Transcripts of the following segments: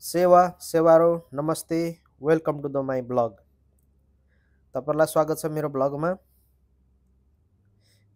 सेवा सेवारो नमस्ते welcome to the my blog. तपाईँलाई स्वागत छ मेरो ब्लगमा।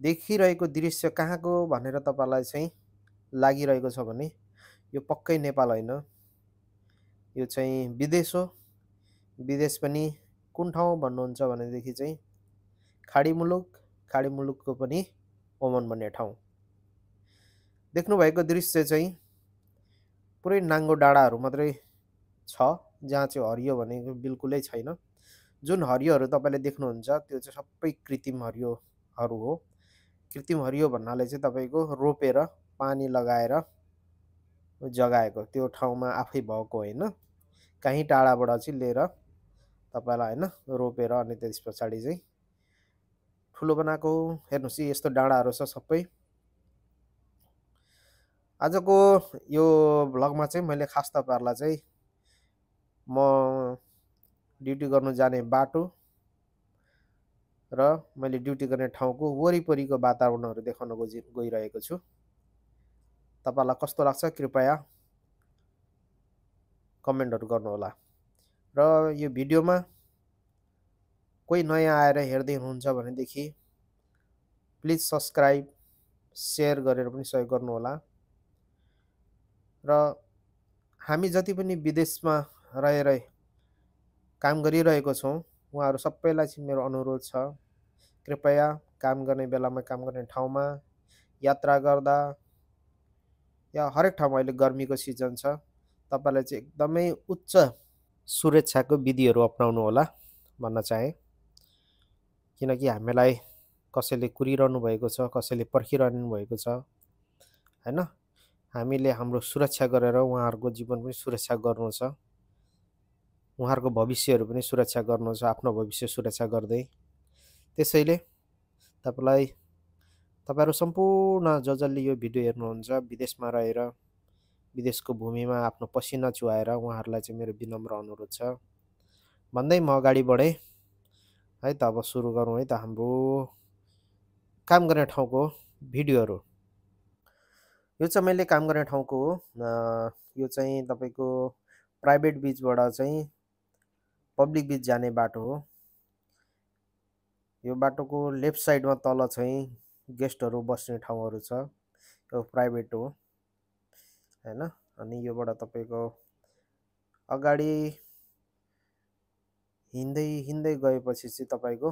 देखिरहेको दृश्य कहाँको भनेर तपाईँलाई चाहिँ लागिरहेको छ भने यो पक्कै नेपाल होइन, यो चाहिँ विदेश हो। विदेश पनि कुन ठाउँ भन्नुहुन्छ भनेदेखि चाहिँ खाडी मुलुकको पनि ओमन भन्ने ठाउँ। देख्नुभएको दृश्य चाहिँ पुरै नाङ्गो डाँडाहरू मात्रै छ, जहाँ चाहिँ हरियो भनेको बिल्कुलै छैन। जुन हरियोहरू तपाईँले देख्नुहुन्छ त्यो चाहिँ सबै कृत्रिम हरियोहरू हो। कृत्रिम हरियो भन्नाले चाहिँ तपाईँको रोपेर पानी लगाएर जगाएको त्यो ठाउँमा आफै भएको होइन, कहीँ टाढाबाट चाहिँ लिएर तपाईँलाई होइन रोपेर अनि त्यस पछाडि चाहिँ ठुलो बनाएको। हेर्नुहोस् यस्तो डाँडाहरू छ सबै। आजको यो भ्लगमा चाहिँ मैले खास तपाईँहरूलाई चाहिँ म ड्युटी गर्नु जाने बाटो र मैले ड्युटी गर्ने ठाउँको वरिपरिको वातावरणहरू देखाउन गइरहेको छु। तपाईँलाई कस्तो लाग्छ कृपया कमेन्टहरू गर्नुहोला। र यो भिडियोमा कोही नयाँ आएर हेर्दै हुनुहुन्छ भनेदेखि प्लिज सब्सक्राइब सेयर गरेर पनि सहयोग गर्नुहोला। र हामी जति पनि विदेशमा रहेर काम गरिरहेको छौँ उहाँहरू सबैलाई चाहिँ मेरो अनुरोध छ, कृपया काम गर्ने बेलामा काम गर्ने ठाउँमा यात्रा गर्दा या हरेक ठाउँमा, अहिले गर्मीको सिजन छ, तपाईँलाई चाहिँ एकदमै उच्च सुरक्षाको विधिहरू अपनाउनु होला भन्न चाहेँ। किनकि हामीलाई कसैले कुरिरहनु भएको छ, कसैले पर्खिरहनु भएको छ होइन। हामीले हाम्रो सुरक्षा गरेर उहाँहरूको जीवन पनि सुरक्षा गर्नु छ, उहाँहरूको भविष्यहरू पनि सुरक्षा गर्नु छ, आफ्नो भविष्य सुरक्षा गर्दै। त्यसैले तपाईँहरू सम्पूर्ण जसले यो भिडियो हेर्नुहुन्छ विदेशमा रहेर विदेशको भूमिमा आफ्नो पसिना चुहाएर उहाँहरूलाई चाहिँ मेरो विनम्र अनुरोध छ भन्दै म अगाडि बढेँ है त। अब सुरु गरौँ है त हाम्रो काम गर्ने ठाउँको भिडियोहरू। यो चाहिँ मैले काम गर्ने ठाउँको हो। यो चाहिँ तपाईँको प्राइभेट बिचबाट चाहिँ पब्लिक बिच जाने बाटो हो। यो बाटोको लेफ्ट साइडमा तल चाहिँ गेस्टहरू बस्ने ठाउँहरू छ, यो प्राइभेट हो होइन। अनि योबाट तपाईँको अगाडि हिँड्दै गएपछि चाहिँ तपाईँको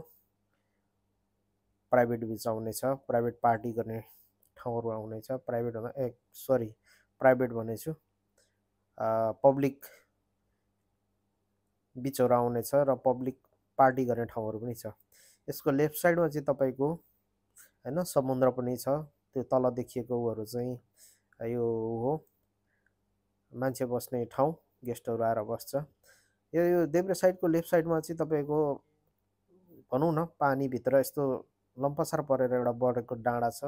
प्राइभेट बिच आउनेछ, प्राइभेट पार्टी गर्ने ठाउँहरू आउनेछ। प्राइभेट भनेछु, पब्लिक बिचहरू आउनेछ र पब्लिक पार्टी गर्ने ठाउँहरू पनि छ। यसको लेफ्ट साइडमा चाहिँ तपाईँको होइन समुद्र पनि छ। त्यो तल देखिएको उहरू चाहिँ यो हो मान्छे बस्ने ठाउँ, गेस्टहरू आएर बस्छ। यो देब्रे साइडको लेफ्ट साइडमा चाहिँ तपाईँको भनौँ न पानीभित्र यस्तो लम्पसार परेर एउटा बढेको डाँडा छ।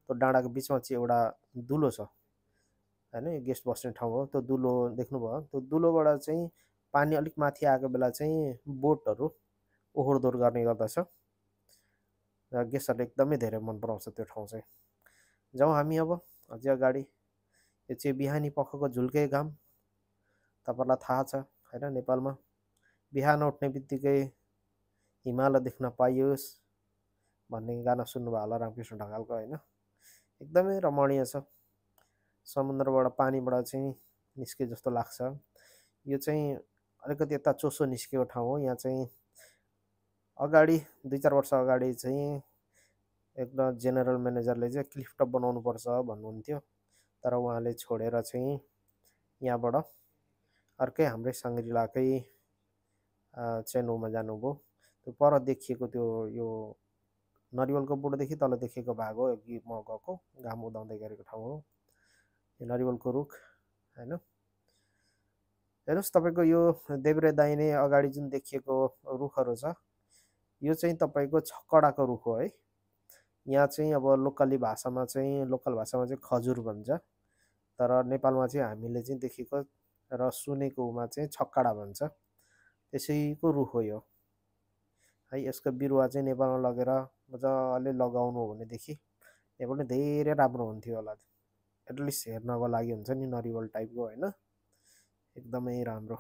त्यो डाँडाको बिचमा चाहिँ एउटा दुलो छ होइन, यो गेस्ट बस्ने ठाउँ हो। त्यो दुलो देख्नुभयो, त्यो दुलोबाट चाहिँ पानी अलिक माथि आएको बेला चाहिँ बोटहरू ओहोरदोहोर गर्ने गर्दछ र गेस्टहरूले एकदमै धेरै मन पराउँछ त्यो ठाउँ चाहिँ। जाउँ हामी अब अझै अगाडि। यो चाहिँ बिहानी पखको झुल्के घाम, तपाईँलाई थाहा छ होइन, नेपालमा बिहान उठ्ने बित्तिकै हिमाल देख्न पाइयोस् भन्ने गाना सुन्नुभयो होला रामकृष्ण ढकालको होइन। एकदमै रमणीय छ। समुद्रबाट पानीबाट चाहिँ निस्के जस्तो लाग्छ। यो चाहिँ अलिकति यता चोसो निस्केको ठाउँ हो। यहाँ चाहिँ अगाडि 2-4 वर्ष अगाडि चाहिँ एकदम जेनरल म्यानेजरले चाहिँ क्लिफ टप बनाउनुपर्छ भन्नुहुन्थ्यो, तर उहाँले छोडेर चाहिँ यहाँबाट अर्कै हाम्रै साङ्ग्रिलाकै चेनोमा जानुभयो। त्यो पर देखिएको त्यो यो नरिवलको बोटदेखि तल देखेको भाग हो कि म गएको घाम उदाउँदै गरेको ठाउँ हो, यो नरिवलको रुख होइन। हेर्नुहोस् तपाईँको यो देब्रे दाहिने अगाडि जुन देखिएको रुखहरू छ यो चाहिँ तपाईँको छक्कडाको रुख हो है। यहाँ चाहिँ अब लोकल भाषामा चाहिँ खजुर भन्छ, तर नेपालमा चाहिँ हामीले चाहिँ देखेको र सुनेकोमा चाहिँ छक्कडा भन्छ। त्यसैको रुख हो यो है। यसको बिरुवा चाहिँ नेपालमा लगेर मजाले लगाउनु हो भनेदेखि नेपालमा धेरै राम्रो हुन्थ्यो होला, एटलिस्ट हेर्नको लागि हुन्छ नि नरिवल टाइपको होइन। एकदमै राम्रो।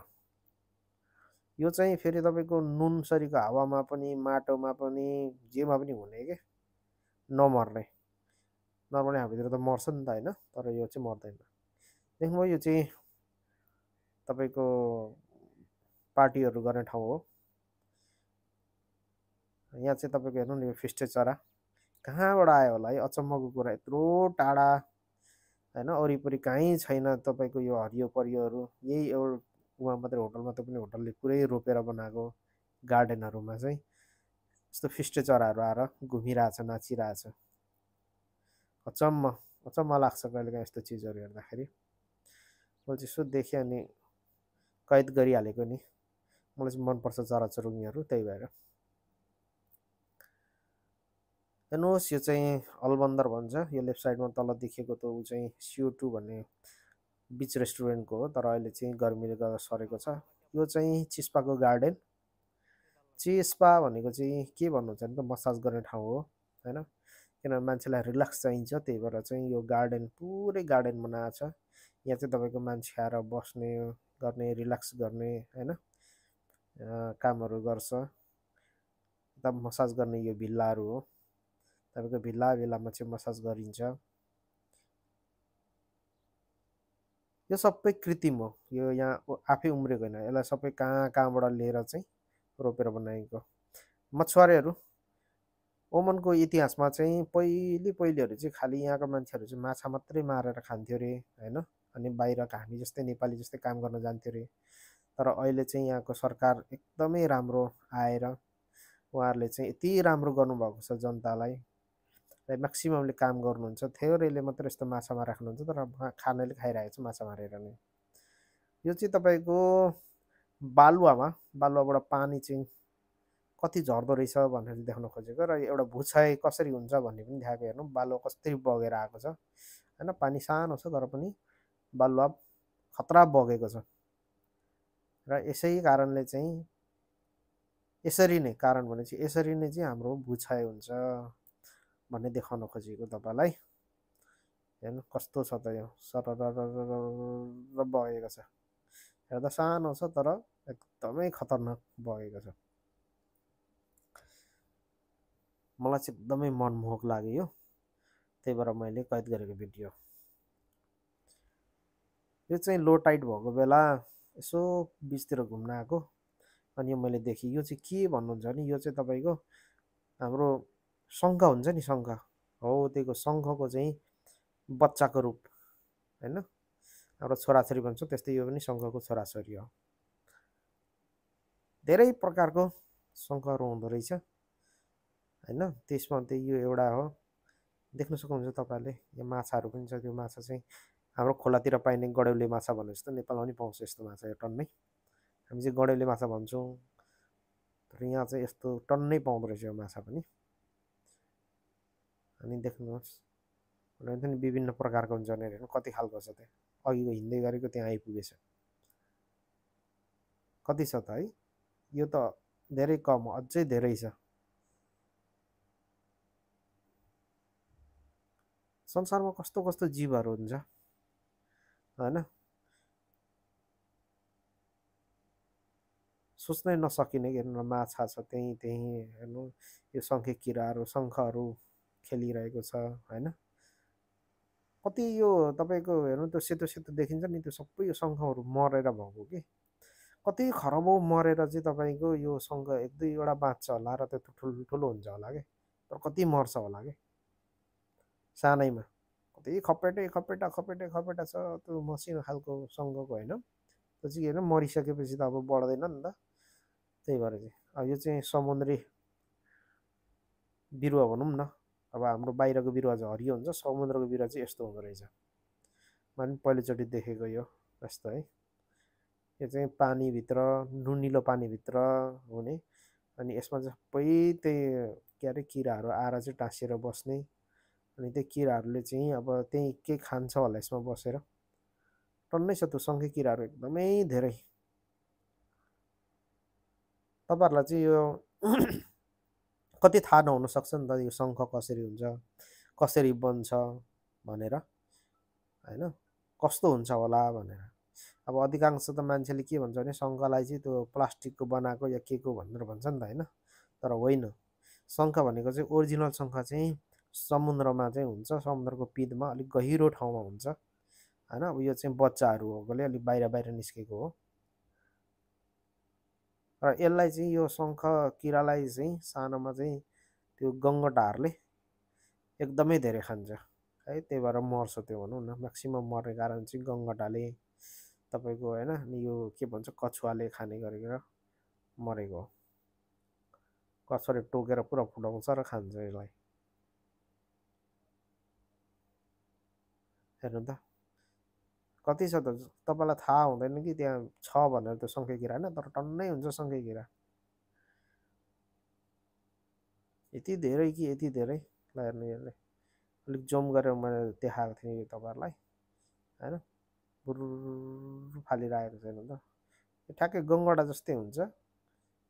यो चाहिँ फेरि तपाईँको नुनसरीको हावामा पनि माटोमा पनि जेमा पनि हुने के नमर्ने। नर्मली हाम्रोतिर त मर्छ नि त होइन, तर यो चाहिँ मर्दैन। देख्नुभयो यो चाहिँ तपाईँको पार्टीहरू गर्ने ठाउँ हो। यहाँ चाहिँ तपाईँको हेर्नु नि यो फिस्टे चरा कहाँबाट आयो होला है, अचम्मको कुरा। यत्रो टाढा होइन, वरिपरि कहीँ छैन तपाईँको यो हरियो परियोहरू। यही एउटा उहाँ मात्रै होटलमा त पनि होटलले पुरै रोपेर बनाएको गार्डनहरूमा चाहिँ यस्तो फिस्टे चराहरू आएर घुमिरहेछ, नाचिरहेछ। अचम्म अचम्म लाग्छ कहिलेकाहीँ यस्तो चिजहरू हेर्दाखेरि। मैले चाहिँ यसो देखेँ अनि कैद गरिहालेको नि। मलाई चाहिँ मनपर्छ चराचुरुङ्गीहरू, त्यही भएर। हेर्नुहोस् यो चाहिँ अलबन्दर भन्छ। यो लेफ्ट साइडमा तल देखिएको त ऊ चाहिँ CO2 भन्ने बिच रेस्टुरेन्टको हो, तर अहिले चाहिँ गर्मीले गर्दा सरेको छ। यो चाहिँ चिस्पाको गार्डन। चिस्पा भनेको चाहिँ के भन्नुहुन्छ भने त मसाज गर्ने ठाउँ हो होइन, किनभने मान्छेलाई रिल्याक्स चाहिन्छ, त्यही भएर चाहिँ यो गार्डन पुरै गार्डन बनाएको छ। यहाँ चाहिँ तपाईँको मान्छे आएर बस्ने गर्ने, रिल्याक्स गर्ने होइन कामहरू गर्छ। एकदम मसाज गर्ने यो भिल्लाहरू हो। तपाईँको भिल्ला भिल्लामा चाहिँ मसाज गरिन्छ। यो सबै कृत्रिम हो, यो यहाँ आफै उम्रेको होइन। यसलाई सबै कहाँ कहाँबाट लिएर चाहिँ रोपेर बनाएको। मछुवारेहरू ओमनको इतिहासमा चाहिँ पहिलेहरू चाहिँ खालि यहाँको मान्छेहरू चाहिँ माछा मात्रै मारेर खान्थ्यो अरे होइन, अनि बाहिरका हामी जस्तै नेपाली जस्तै काम गर्न जान्थ्यो अरे। तर अहिले चाहिँ यहाँको सरकार एकदमै राम्रो आएर उहाँहरूले चाहिँ यति राम्रो गर्नुभएको छ जनतालाई, म्याक्सिममले काम गर्नुहुन्छ। थोरैले मात्र यस्तो माछा राख्नुहुन्छ, तर खानेले खाइरहेको छ माछा मारेर नै। यो चाहिँ तपाईँको बालुवाबाट पानी चाहिँ कति झर्दो रहेछ भनेर देखाउन खोजेको, र एउटा भुछाइ कसरी हुन्छ भन्ने पनि देखाएको। हेर्नु बालुवा कसरी बगेर आएको छ होइन, पानी सानो छ तर पनि बालुवा खतरा बगेको छ। र यसै कारणले चाहिँ यसरी नै कारण भनेपछि यसरी नै चाहिँ हाम्रो भुछाइ हुन्छ भन्ने देखाउन खोजेको तपाईँलाई। हेर्नु कस्तो छ त यो, सरर बगेको छ। हेर्दा सानो छ तर एकदमै खतरनाक बगेको छ। मलाई चाहिँ एकदमै मनमोहक लाग्यो यो, त्यही भएर मैले कैद गरेको भिडियो। यो चाहिँ लो टाइड भएको बेला यसो बिचतिर घुम्न आएको, अनि यो मैले देखेँ। यो चाहिँ के भन्नुहुन्छ भने यो चाहिँ तपाईँको हाम्रो शङ्ख हुन्छ नि, शङ्ख हो, त्यहीको शङ्खको चाहिँ बच्चाको रूप होइन। हाम्रो छोराछोरी भन्छ त्यस्तै यो पनि शङ्खको छोराछोरी हो। धेरै प्रकारको शङ्खहरू हुँदो रहेछ होइन, त्यसमा त्यही यो एउटा हो। देख्न सक्नुहुन्छ तपाईँहरूले यो माछाहरू पनि छ। त्यो माछा चाहिँ हाम्रो खोलातिर पाइने गडौले माछा भने जस्तो नेपालमा पनि पाउँछ यस्तो माछा। यो टन्नै हामी चाहिँ गडौले माछा भन्छौँ, तर यहाँ चाहिँ यस्तो टन्नै पाउँदो रहेछ यो माछा पनि। अनि देख्नुहोस् नि विभिन्न प्रकारको हुन्छ नि, हेर्नु कति खालको छ। त्यहाँ अघिको हिँड्दै गरेको त्यहाँ आइपुगेछ। कति छ त है, यो त धेरै कम, अझै धेरै छ। संसारमा कस्तो कस्तो जीवहरू हुन्छ होइन, सोच्नै नसकिने। हेर्नु माछा छ त्यहीँ हेर्नु यो शङ्खे किराहरू शङ्खहरू खेलिरहेको छ होइन। कति यो तपाईँको हेर्नु त्यो सेतो सेतो देखिन्छ नि, त्यो सबै यो शङ्खहरू मरेर भएको कि। कति खरबौँ मरेर चाहिँ तपाईँको यो शङ्ख एक दुईवटा बाँच्छ होला र त्यो ठुल्ठुलो हुन्छ होला कि, तर कति मर्छ होला कि सानैमा। कति खपेटा छ त्यो मसिनो खालको शङ्खको होइन, त्यो चाहिँ हेर्नु मरिसकेपछि त अब बढ्दैन नि त। त्यही भएर चाहिँ अब यो चाहिँ समुद्री बिरुवा भनौँ न। अब हाम्रो बाहिरको बिरुवा चाहिँ हरियो हुन्छ, समुद्रको बिरुवा चाहिँ यस्तो हुँदो रहेछ। मैले पहिलोचोटि देखेको यो यस्तो है। यो चाहिँ पानीभित्र नुनिलो पानीभित्र हुने, अनि यसमा चाहिँ सबै त्यही के अरे किराहरू आएर चाहिँ टाँसिएर बस्ने, अनि त्यो किराहरूले चाहिँ अब त्यही के खान्छ होला यसमा बसेर। टन्नै छ त्यो शङ्खे किराहरू एकदमै धेरै। तपाईँहरूलाई चाहिँ यो कति थाहा नहुन सक्छ नि त यो शङ्ख कसरी हुन्छ, कसरी बन्छ भनेर होइन, कस्तो हुन्छ होला भनेर। अब अधिकांश त मान्छेले के भन्छ भने शङ्खलाई चाहिँ त्यो प्लास्टिकको बनाएको या के को भनेर भन्छ नि त होइन, तर होइन। शङ्ख भनेको चाहिँ ओरिजिनल शङ्ख चाहिँ समुद्रमा चाहिँ हुन्छ, समुद्रको पिँधमा अलिक गहिरो ठाउँमा हुन्छ होइन। अब यो चाहिँ बच्चाहरू भएकोले अलिक बाहिर बाहिर निस्केको हो। र यसलाई चाहिँ यो शङ्ख किरालाई चाहिँ सानोमा चाहिँ त्यो गङ्गटाहरूले एकदमै धेरै खान्छ है, त्यही भएर मर्छ त्यो भनौँ न। म्याक्सिमम् मर्ने कारण चाहिँ गङ्गटाले तपाईँको होइन, अनि यो के भन्छ कछुवाले खाने गरेर मरेको हो। कछुवाले टोकेर पुरा फुटाउँछ र खान्छ यसलाई। हेर्नु त कति छ त, तपाईँलाई थाहा हुँदैन कि त्यहाँ छ भनेर त्यो शङ्खे किरा होइन, तर टन्नै हुन्छ शङ्खे किरा। यति धेरै कि यति धेरै, ल हेर्नु हेर्ने अलिक जुम गरेर मैले देखाएको थिएँ यो तपाईँहरूलाई होइन। बुरु फालिरहेको छ हेर्नु त, यो ठ्याक्कै गङ्गटा जस्तै हुन्छ,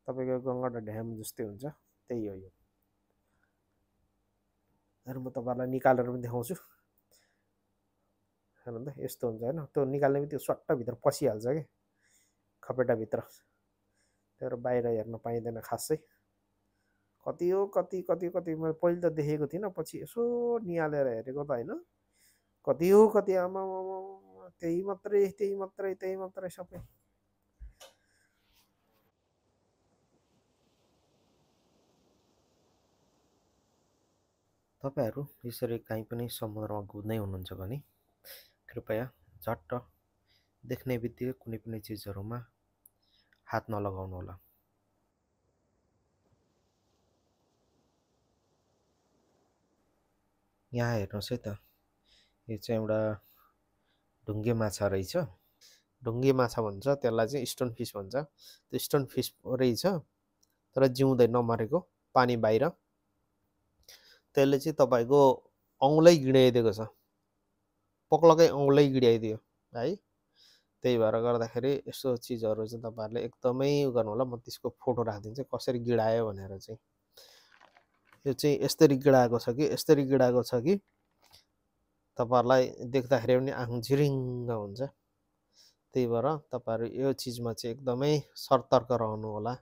तपाईँको गङ्गटा ड्याम जस्तै हुन्छ, त्यही हो यो। हेर्नु म तपाईँहरूलाई निकालेर पनि देखाउँछु। हेर्नु त यस्तो हुन्छ होइन, त्यो निकाल्ने पनि त्यो सट्टभित्र पसिहाल्छ कि खपेटाभित्र, त्यही बाहिर हेर्न पाइँदैन खासै। कति हो कति कति कति मैले पहिले त देखेको थिइनँ, पछि यसो निहालेर हेरेको त होइन, कति हो कति, आमा त्यही मात्रै त्यही मात्रै त्यही मात्रै सबै। तपाईँहरू यसरी काहीँ पनि समुद्रमा घुम्दै हुनुहुन्छ भने कृपया झट्ट देख्ने बित्तिकै कुनै पनि चिजहरूमा हात नलगाउनु होला। यहाँ हेर्नुहोस् है त, यो चाहिँ एउटा ढुङ्गे माछा रहेछ। ढुङ्गे माछा भन्छ त्यसलाई चाहिँ, स्टोन फिस भन्छ। त्यो स्टोन फिस रहेछ तर जिउँदै नमरेको, पानी बाहिर। त्यसले चाहिँ तपाईँको औँलै गिडाइदिएको छ, पक्लकै औँलै गिडाइदियो है। त्यही भएर गर्दाखेरि यस्तो चिजहरू चाहिँ तपाईँहरूले एकदमै गर्नु होला। म त्यसको फोटो राखिदिन्छु कसरी गिडायो भनेर चाहिँ। यो चाहिँ यस्तरी गिडाएको छ कि यस्तरी गिडाएको छ कि तपाईँहरूलाई देख्दाखेरि पनि आँखा झिरिङ्ग हुन्छ। त्यही भएर तपाईँहरू यो चिजमा चाहिँ एकदमै सतर्क रहनु होला।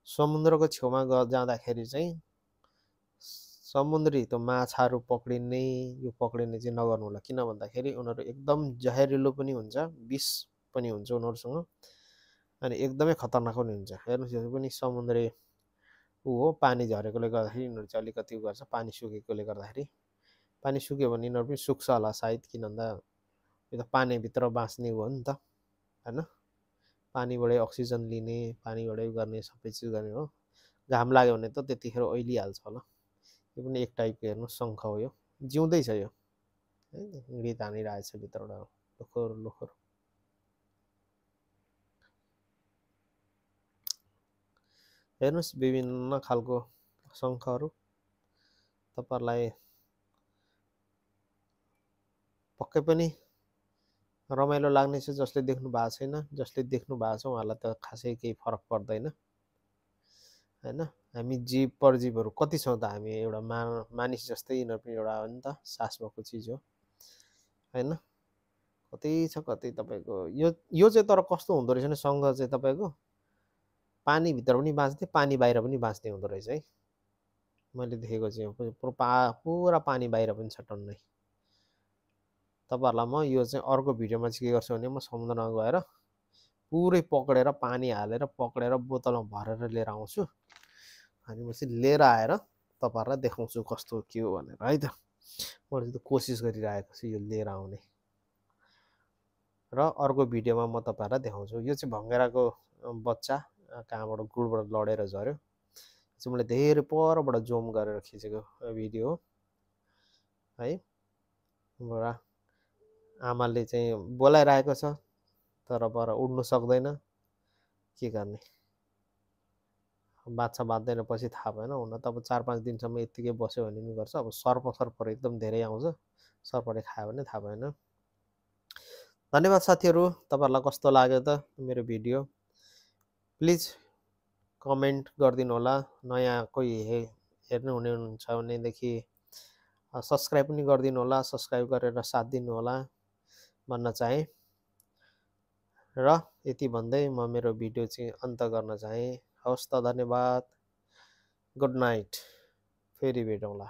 समुद्रको छेउमा जाँदाखेरि चाहिँ समुद्री त्यो माछाहरू पक्रिने यो पक्रिने चाहिँ नगर्नु होला, किन भन्दाखेरि उनीहरू एकदम जहरिलो पनि हुन्छ, विष पनि हुन्छ उनीहरूसँग, अनि एकदमै खतरनाक पनि हुन्छ। हेर्नुहोस् यो पनि समुद्री ऊ हो, पानी झरेकोले गर्दाखेरि यिनीहरू चाहिँ अलिकति उ गर्छ, पानी सुकेकोले गर्दाखेरि। पानी सुक्यो भने यिनीहरू पनि सुक्छ होला सायद, किन भन्दा यो त पानीभित्र बाँच्ने हो नि त होइन। पानीबाटै अक्सिजन लिने, पानीबाटै गर्ने, सबै चिज गर्ने हो। घाम लाग्यो भने त त्यतिखेर ओइलिहाल्छ होला। यो पनि एक टाइपको हेर्नु शङ्ख हो, यो जिउँदै छ यो है, गीत हानिरहेछ भित्रबाट लोखर लोखर। हेर्नुहोस् विभिन्न खालको शङ्खहरू तपाईँहरूलाई पक्कै पनि रमाइलो लाग्नेछ। जसले देख्नु भएको छैन, जसले देख्नु भएको छ उहाँहरूलाई त खासै केही फरक पर्दैन होइन। हामी जीव परजीवहरू कति छौँ त हामी, एउटा मानिस जस्तै यिनीहरू पनि एउटा हो नि त, सास भएको चिज हो होइन। कति छ कति तपाईँको यो चाहिँ, तर कस्तो हुँदो रहेछ भने शङ्ख चाहिँ तपाईँको पानीभित्र पनि बाँच्ने, पानी बाहिर पनि बाँच्ने हुँदो रहेछ है। मैले देखेको चाहिँ पुरा पानी बाहिर पनि छ टन्नै। तपाईँहरूलाई म यो चाहिँ अर्को भिडियोमा चाहिँ के गर्छु भने, म समुद्रमा गएर पुरै पक्रेर पानी हालेर पक्रेर बोतलमा भरेर लिएर आउँछु, अनि म चाहिँ लिएर आएर तपाईँहरूलाई देखाउँछु कस्तो के हो भनेर है त। मैले त कोसिस गरिरहेको छु यो लिएर आउने, र अर्को भिडियोमा म तपाईँहरूलाई देखाउँछु। यो चाहिँ भँगेराको बच्चा कहाँबाट गुडबाट लडेर झऱ्यो। चाहिँ मैले धेरै परबाट जुम गरेर खिचेको भिडियो है। आमाले चाहिँ बोलाइरहेको छ तर पर उड्नु सक्दैन, के गर्ने, बाछा बाँच्दैन पछि थाहा भएन। हुन त अब 4-5 दिनसम्म यत्तिकै बस्यो भने नि गर्छ। अब सर्पहरू एकदम धेरै आउँछ, सर्पले खायो भने थाहा भएन। धन्यवाद साथीहरू, तपाईँहरूलाई कस्तो लाग्यो त मेरो भिडियो, प्लिज कमेन्ट गरिदिनु होला। नयाँ कोही हेर्नु हुने हुन्छ भनेदेखि सब्सक्राइब पनि गरिदिनु होला, सब्सक्राइब गरेर साथ दिनु होला भन्न चाहे। र यति भन्दै म मेरो भिडियो चाहिँ अन्त गर्न चाहेँ। हवस् त, धन्यवाद। Good night. फेरि भेटौँला।